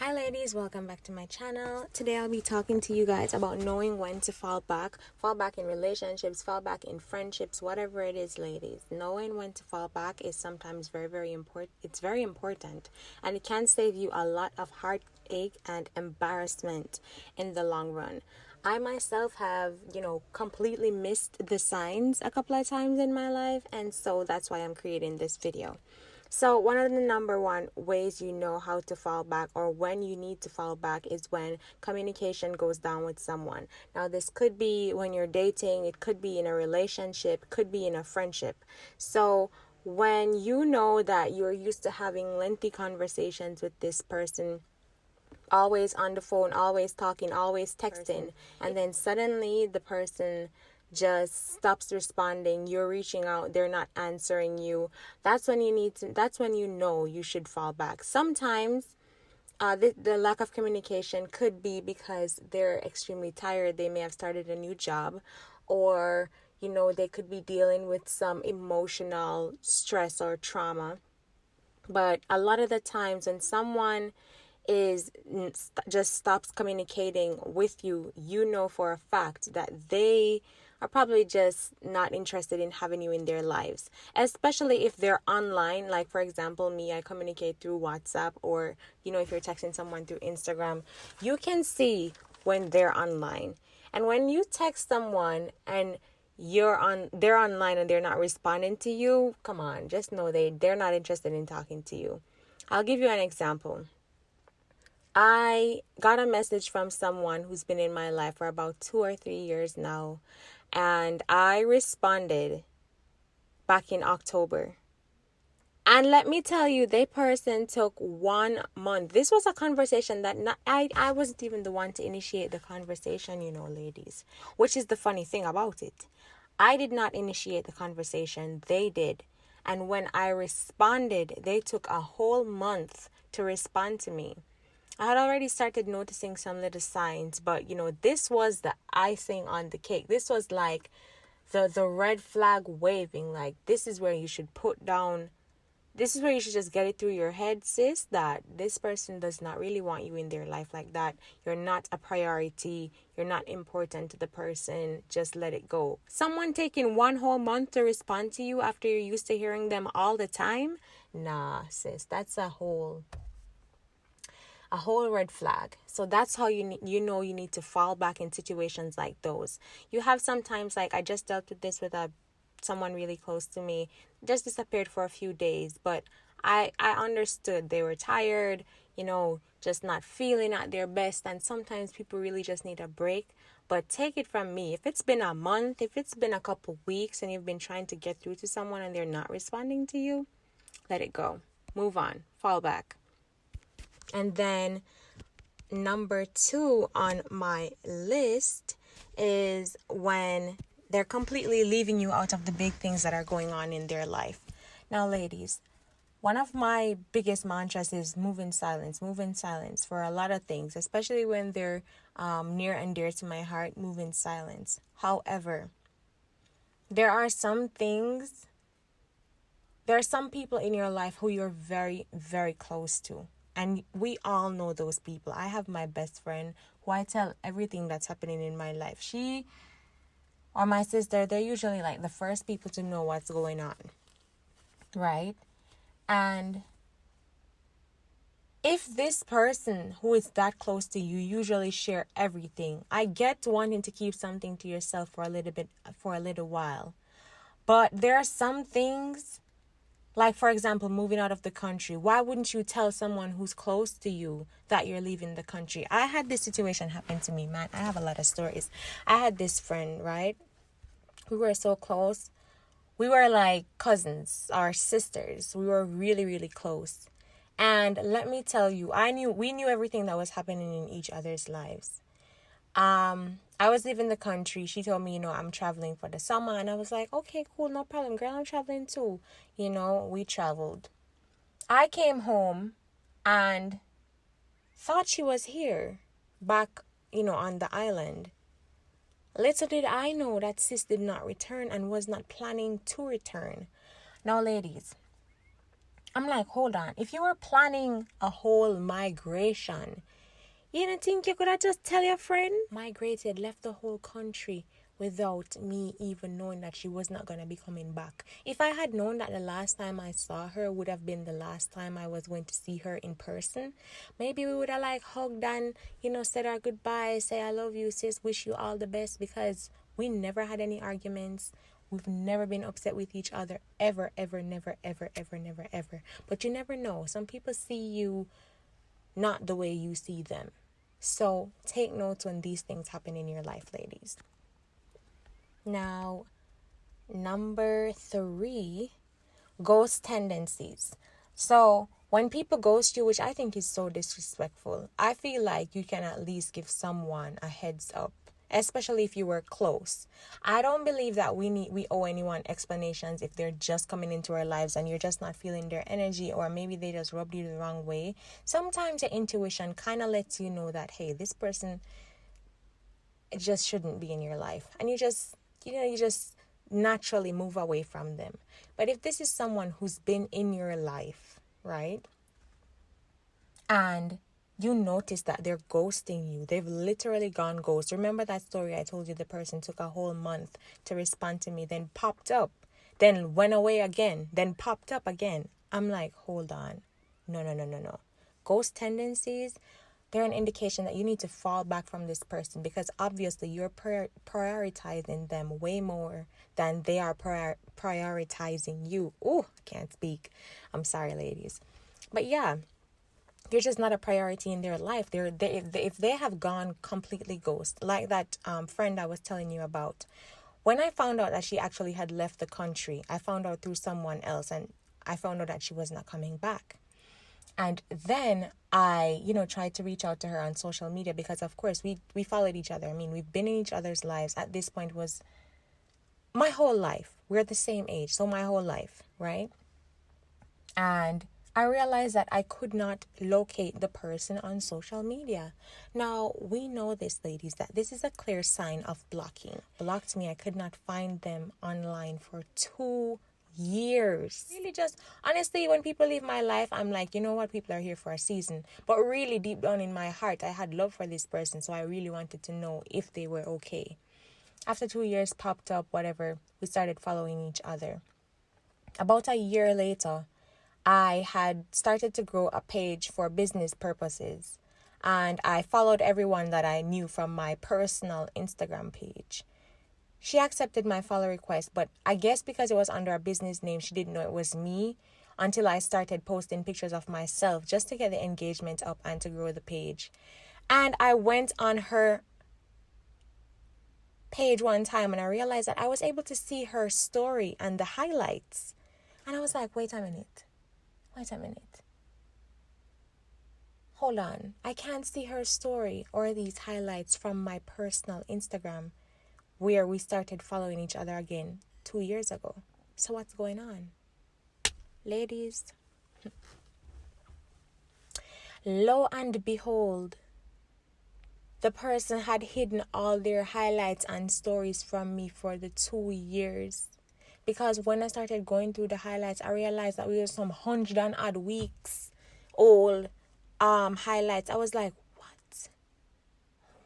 Hi ladies, welcome back to my channel. Today I'll be talking to you guys about knowing when to fall back in relationships, fall back in friendships, whatever it is, ladies. Knowing when to fall back is sometimes very important. It's very important, and it can save you a lot of heartache and embarrassment in the long run. I myself have, completely missed the signs a couple of times in my life, and so that's why I'm creating this video. So one of the number one ways you know how to fall back or when you need to fall back is when communication goes down with someone. Now, this could be when you're dating, it could be in a relationship, could be in a friendship. So when you know that you're used to having lengthy conversations with this person, always on the phone, always talking, always texting, and then suddenly the person just stops responding, you're reaching out, they're not answering you, that's when you know you should fall back. Sometimes the lack of communication could be because they're extremely tired. They may have started a new job, or they could be dealing with some emotional stress or trauma. But a lot of the times when someone just stops communicating with you, you know for a fact that they are probably just not interested in having you in their lives, especially if they're online. Like, for example, me, I communicate through WhatsApp, or if you're texting someone through Instagram, you can see when they're online. And when you text someone and they're online and they're not responding to you, come on, just know they're not interested in talking to you. I'll give you an example. I got a message from someone who's been in my life for about 2 or 3 years now, and I responded back in October. And let me tell you, the person took 1 month. This was a conversation that I wasn't even the one to initiate the conversation, ladies, which is the funny thing about it. I did not initiate the conversation, they did. And when I responded, they took a whole month to respond to me. I had already started noticing some little signs, but this was the icing on the cake. This was like the red flag waving. Like, this is where you should just get it through your head, sis, that this person does not really want you in their life like that. You're not a priority. You're not important to the person. Just let it go. Someone taking 1 whole month to respond to you after you're used to hearing them all the time? Nah, sis, that's a whole red flag. So that's how you need to fall back in situations like those. You have sometimes, like I just dealt with this with someone really close to me, just disappeared for a few days, but I understood they were tired, just not feeling at their best, and sometimes people really just need a break. But take it from me, if it's been a month, if it's been a couple weeks and you've been trying to get through to someone and they're not responding to you, let it go. Move on. Fall back. And then number 2 on my list is when they're completely leaving you out of the big things that are going on in their life. Now, ladies, one of my biggest mantras is move in silence for a lot of things, especially when they're near and dear to my heart. Move in silence. However, there are some people in your life who you're very, very close to. And we all know those people. I have my best friend who I tell everything that's happening in my life. She or my sister, they're usually like the first people to know what's going on, right? And if this person who is that close to you usually share everything, I get wanting to keep something to yourself for a little while. But there are some things, like, for example, moving out of the country. Why wouldn't you tell someone who's close to you that you're leaving the country? I had this situation happen to me, man. I have a lot of stories. I had this friend, right? We were so close. We were like cousins, our sisters. We were really, really close. And let me tell you, we knew everything that was happening in each other's lives. I was leaving the country. She told me, I'm traveling for the summer. And I was like, okay, cool, no problem, girl. I'm traveling too. We traveled. I came home and thought she was here back, on the island. Little did I know that sis did not return and was not planning to return. Now, ladies, I'm like, hold on. If you were planning a whole migration, you don't think you could have just tell your friend? Migrated, left the whole country without me even knowing that she was not going to be coming back. If I had known that the last time I saw her would have been the last time I was going to see her in person, maybe we would have like hugged and, said our goodbyes, say I love you, sis, wish you all the best, because we never had any arguments. We've never been upset with each other, ever, ever, never, ever, ever, never, ever. But you never know. Some people see you not the way you see them. So take notes when these things happen in your life, ladies. Now, number 3, ghost tendencies. So when people ghost you, which I think is so disrespectful, I feel like you can at least give someone a heads up, especially if you were close. I don't believe that we owe anyone explanations if they're just coming into our lives and you're just not feeling their energy, or maybe they just rubbed you the wrong way. Sometimes your intuition kind of lets you know that, hey, this person, it just shouldn't be in your life, and you just naturally move away from them. But if this is someone who's been in your life, right, and you notice that they're ghosting you, they've literally gone ghost. Remember that story I told you, the person took a whole month to respond to me, then popped up, then went away again, then popped up again. I'm like, hold on. No. Ghost tendencies, they're an indication that you need to fall back from this person, because obviously you're prioritizing them way more than they are prioritizing you. Oh, I can't speak. I'm sorry, ladies. But yeah, you're just not a priority in their life. If they have gone completely ghost, like that friend I was telling you about. When I found out that she actually had left the country, I found out through someone else, and I found out that she was not coming back. And then I, tried to reach out to her on social media, because of course we followed each other. I mean, we've been in each other's lives. At this point was my whole life. We're the same age, so my whole life, right? And I realized that I could not locate the person on social media. Now, we know this, ladies, that this is a clear sign of blocking. Blocked me. I could not find them online for 2 years. Really, just honestly, when people leave my life, I'm like, you know what, people are here for a season. But really deep down in my heart, I had love for this person, so I really wanted to know if they were okay. After 2 years popped up, whatever, we started following each other. About a year later, I had started to grow a page for business purposes, and I followed everyone that I knew from my personal Instagram page. She accepted my follow request, but I guess because it was under a business name, she didn't know it was me until I started posting pictures of myself just to get the engagement up and to grow the page. And I went on her page one time and I realized that I was able to see her story and the highlights. And I was like, wait a minute. Hold on. I can't see her story or these highlights from my personal Instagram, where we started following each other again 2 years ago. So what's going on? Ladies, lo and behold, the person had hidden all their highlights and stories from me for the 2 years. Because when I started going through the highlights, I realized that we were some 100 and odd weeks old highlights. I was like,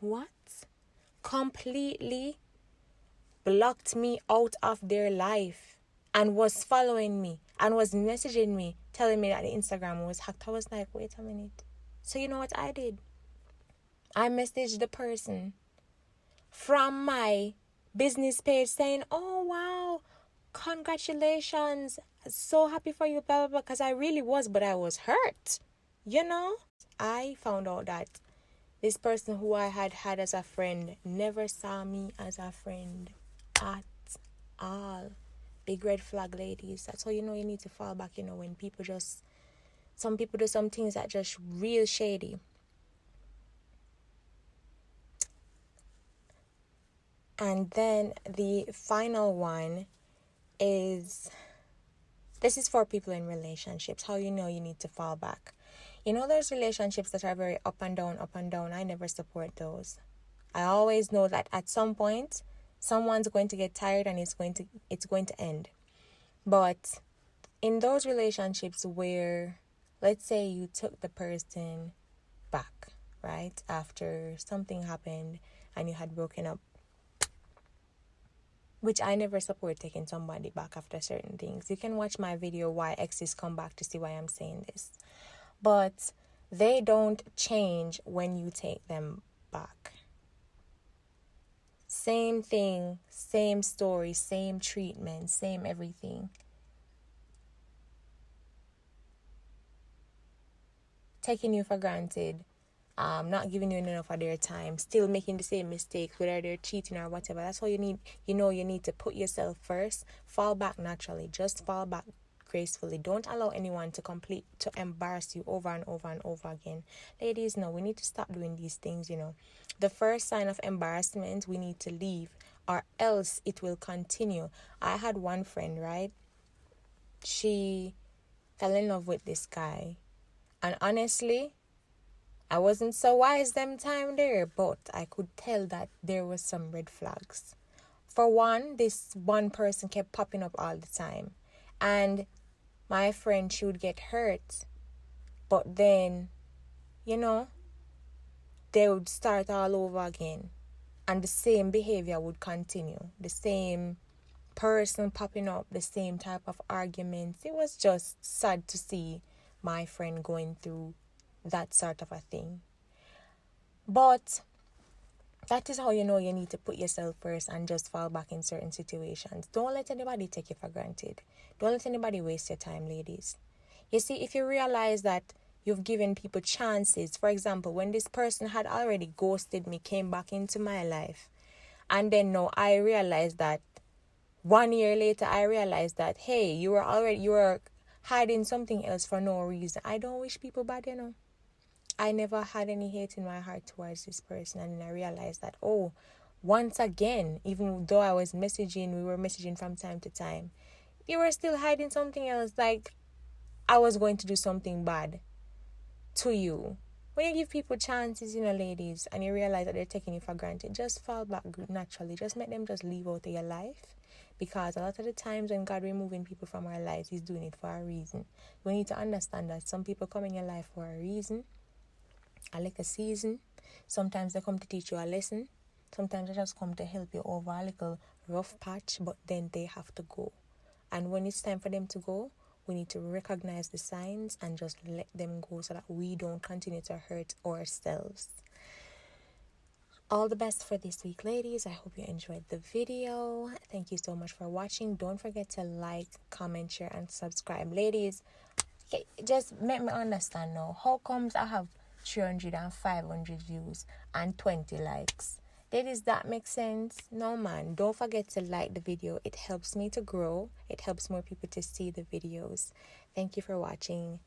what? Completely blocked me out of their life and was following me and was messaging me, telling me that the Instagram was hacked. I was like, wait a minute. So you know what I did? I messaged the person from my business page saying, oh, wow, congratulations, so happy for you, blah, blah, blah, because I really was, but I was hurt, I found out that this person who I had as a friend never saw me as a friend at all. Big red flag, ladies. That's how you know you need to fall back, when some people do some things that just real shady. And then the final one is, this is for people in relationships, how you know you need to fall back. There's relationships that are very up and down. I never support those. I always know that at some point, someone's going to get tired and it's going to end. But in those relationships where, let's say you took the person back, right, after something happened and you had broken up, which I never support taking somebody back after certain things. You can watch my video why exes come back to see why I'm saying this. But they don't change when you take them back. Same thing, same story, same treatment, same everything. Taking you for granted, not giving you enough of their time, still making the same mistakes, whether they're cheating or whatever. That's all you need. You need to put yourself first. Fall back naturally. Just fall back gracefully. Don't allow anyone to embarrass you over and over and over again. Ladies, no, we need to stop doing these things. The first sign of embarrassment, we need to leave, or else it will continue. I had one friend, right? She fell in love with this guy. And honestly, I wasn't so wise them time there, but I could tell that there was some red flags. For one, this one person kept popping up all the time. And my friend, she would get hurt. But then, they would start all over again. And the same behavior would continue. The same person popping up, the same type of arguments. It was just sad to see my friend going through that sort of a thing. But that is how you need to put yourself first and just fall back in certain situations. Don't let anybody take you for granted. Don't let anybody waste your time, ladies. You see, if you realize that you've given people chances, for example, when this person had already ghosted me, came back into my life, and then now I realized that 1 year later, I realized that, hey, you were hiding something else for no reason. I don't wish people bad, I never had any hate in my heart towards this person. And then I realized that, once again, even though we were messaging from time to time, you were still hiding something else, like I was going to do something bad to you. When you give people chances, ladies, and you realize that they're taking you for granted, just fall back naturally. Just make them just leave out of your life. Because a lot of the times when God removing people from our lives, He's doing it for a reason. We need to understand that some people come in your life for a reason, a season. Sometimes they come to teach you a lesson. Sometimes they just come to help you over a little rough patch, but then they have to go. And when it's time for them to go, we need to recognize the signs and just let them go so that we don't continue to hurt ourselves. All the best for this week, ladies. I hope you enjoyed the video. Thank you so much for watching. Don't forget to like, comment, share, and subscribe. Ladies, just make me understand now. How comes I have 300 and 500 views and 20 likes? Ladies, that makes sense? No, man. Don't forget to like the video. It helps me to grow. It helps more people to see the videos. Thank you for watching.